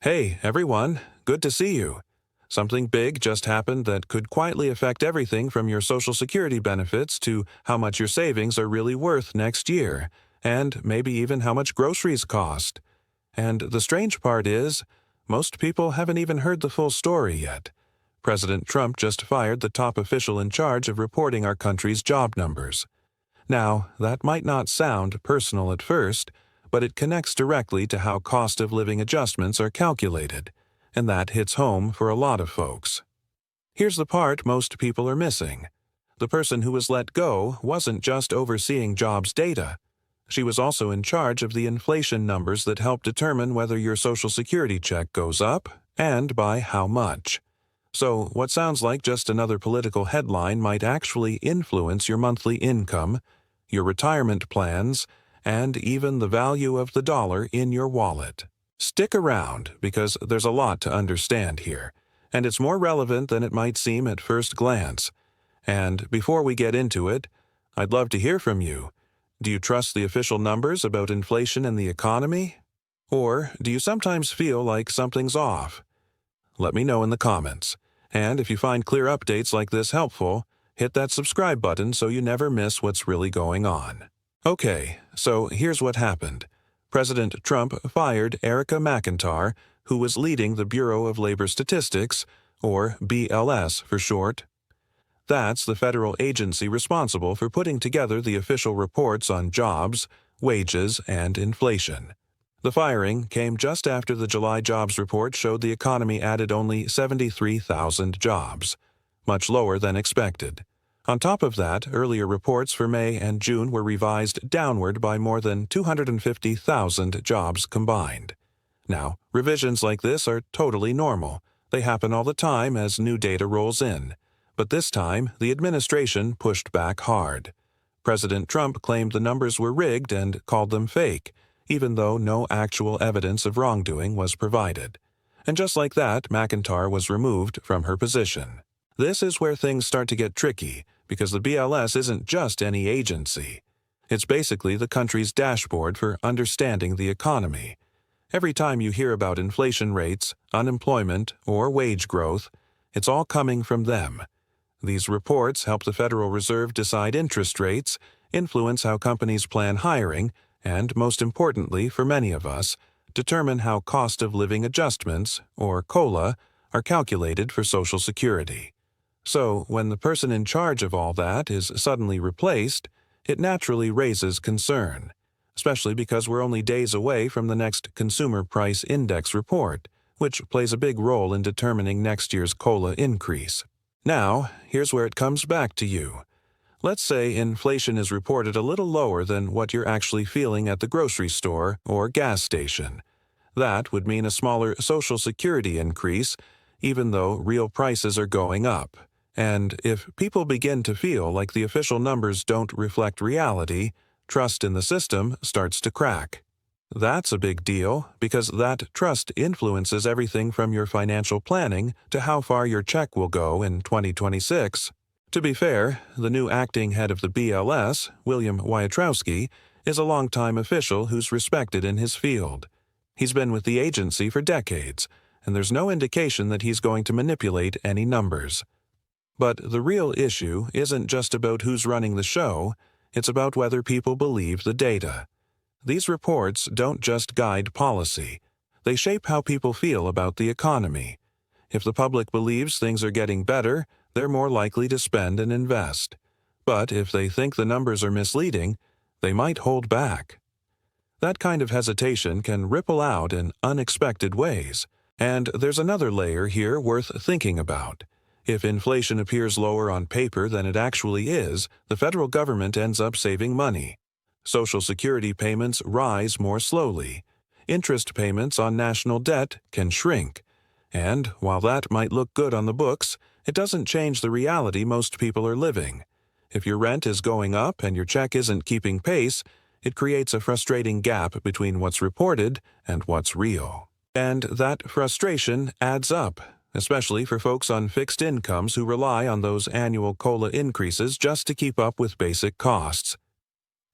Hey, everyone, good to see you. Something big just happened that could quietly affect everything from your Social Security benefits to how much your savings are really worth next year, and maybe even how much groceries cost. And the strange part is, most people haven't even heard the full story yet. President Trump just fired the top official in charge of reporting our country's job numbers. Now, that might not sound personal at first, but it connects directly to how cost of living adjustments are calculated, and that hits home for a lot of folks. Here's the part most people are missing. The person who was let go wasn't just overseeing jobs data. She was also in charge of the inflation numbers that help determine whether your Social Security check goes up and by how much. So, what sounds like just another political headline might actually influence your monthly income, your retirement plans, and even the value of the dollar in your wallet. Stick around, because there's a lot to understand here, and it's more relevant than it might seem at first glance. And before we get into it, I'd love to hear from you. Do you trust the official numbers about inflation and the economy? Or do you sometimes feel like something's off? Let me know in the comments. And if you find clear updates like this helpful, hit that subscribe button so you never miss what's really going on. Okay, so here's what happened. President Trump fired Erica McIntyre, who was leading the Bureau of Labor Statistics, or BLS for short. That's the federal agency responsible for putting together the official reports on jobs, wages, and inflation. The firing came just after the July jobs report showed the economy added only 73,000 jobs, much lower than expected. On top of that, earlier reports for May and June were revised downward by more than 250,000 jobs combined. Now, revisions like this are totally normal. They happen all the time as new data rolls in. But this time, the administration pushed back hard. President Trump claimed the numbers were rigged and called them fake, even though no actual evidence of wrongdoing was provided. And just like that, McIntyre was removed from her position. This is where things start to get tricky, because the BLS isn't just any agency. It's basically the country's dashboard for understanding the economy. Every time you hear about inflation rates, unemployment, or wage growth, it's all coming from them. These reports help the Federal Reserve decide interest rates, influence how companies plan hiring, and, most importantly for many of us, determine how cost of living adjustments, or COLA, are calculated for Social Security. So, when the person in charge of all that is suddenly replaced, it naturally raises concern, especially because we're only days away from the next Consumer Price Index report, which plays a big role in determining next year's COLA increase. Now, here's where it comes back to you. Let's say inflation is reported a little lower than what you're actually feeling at the grocery store or gas station. That would mean a smaller Social Security increase, even though real prices are going up. And if people begin to feel like the official numbers don't reflect reality, trust in the system starts to crack. That's a big deal, because that trust influences everything from your financial planning to how far your check will go in 2026. To be fair, the new acting head of the BLS, William Wietrowski, is a longtime official who's respected in his field. He's been with the agency for decades, and there's no indication that he's going to manipulate any numbers. But the real issue isn't just about who's running the show, it's about whether people believe the data. These reports don't just guide policy. They shape how people feel about the economy. If the public believes things are getting better, they're more likely to spend and invest. But if they think the numbers are misleading, they might hold back. That kind of hesitation can ripple out in unexpected ways. And there's another layer here worth thinking about. If inflation appears lower on paper than it actually is, the federal government ends up saving money. Social Security payments rise more slowly. Interest payments on national debt can shrink. And while that might look good on the books, it doesn't change the reality most people are living. If your rent is going up and your check isn't keeping pace, it creates a frustrating gap between what's reported and what's real. And that frustration adds up, especially for folks on fixed incomes who rely on those annual COLA increases just to keep up with basic costs.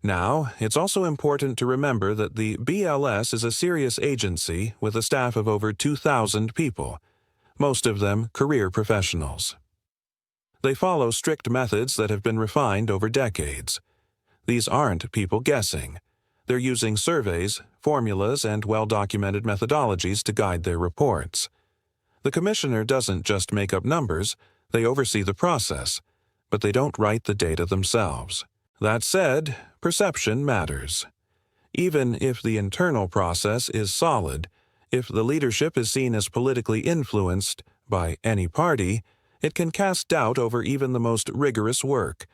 Now, it's also important to remember that the BLS is a serious agency with a staff of over 2,000 people, most of them career professionals. They follow strict methods that have been refined over decades. These aren't people guessing. They're using surveys, formulas, and well-documented methodologies to guide their reports. The commissioner doesn't just make up numbers, they oversee the process, but they don't write the data themselves. That said, perception matters. Even if the internal process is solid, if the leadership is seen as politically influenced by any party, it can cast doubt over even the most rigorous work.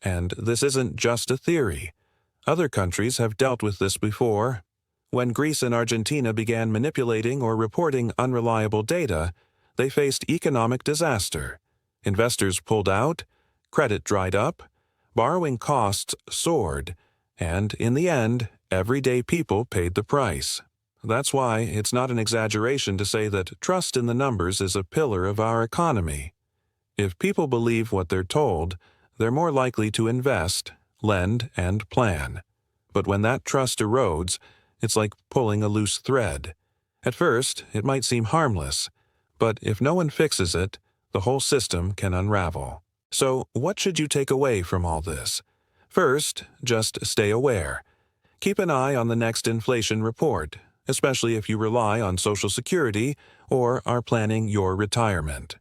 And this isn't just a theory. Other countries have dealt with this before. When Greece and Argentina began manipulating or reporting unreliable data, they faced economic disaster. Investors pulled out, credit dried up, borrowing costs soared, and in the end, everyday people paid the price. That's why it's not an exaggeration to say that trust in the numbers is a pillar of our economy. If people believe what they're told, they're more likely to invest, lend, and plan. But when that trust erodes, it's like pulling a loose thread. At first, it might seem harmless, but if no one fixes it, the whole system can unravel. So, what should you take away from all this? First, just stay aware. Keep an eye on the next inflation report, especially if you rely on Social Security or are planning your retirement.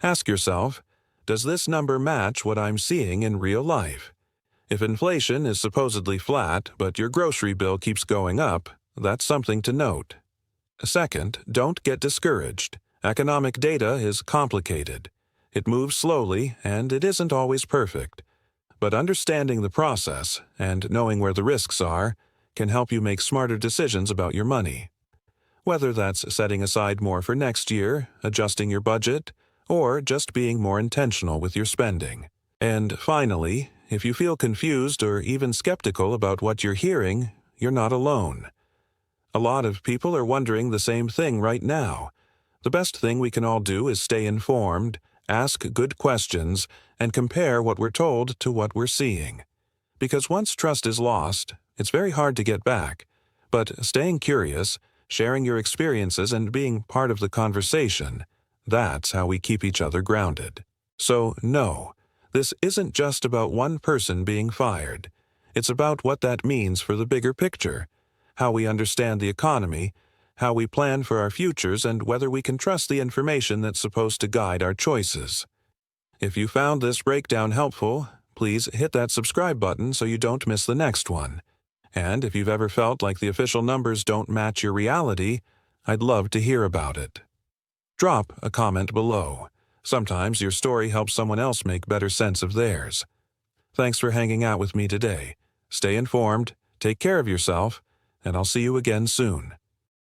Ask yourself, does this number match what I'm seeing in real life? If inflation is supposedly flat, but your grocery bill keeps going up, that's something to note. Second, don't get discouraged. Economic data is complicated. It moves slowly, and it isn't always perfect. But understanding the process and knowing where the risks are can help you make smarter decisions about your money. Whether that's setting aside more for next year, adjusting your budget, or just being more intentional with your spending. And finally, if you feel confused or even skeptical about what you're hearing, you're not alone. A lot of people are wondering the same thing right now. The best thing we can all do is stay informed, ask good questions, and compare what we're told to what we're seeing. Because once trust is lost, it's very hard to get back. But staying curious, sharing your experiences, and being part of the conversation, that's how we keep each other grounded. So, no, this isn't just about one person being fired. It's about what that means for the bigger picture, how we understand the economy, how we plan for our futures, and whether we can trust the information that's supposed to guide our choices. If you found this breakdown helpful, please hit that subscribe button so you don't miss the next one. And if you've ever felt like the official numbers don't match your reality, I'd love to hear about it. Drop a comment below. Sometimes your story helps someone else make better sense of theirs. Thanks for hanging out with me today. Stay informed, take care of yourself, and I'll see you again soon.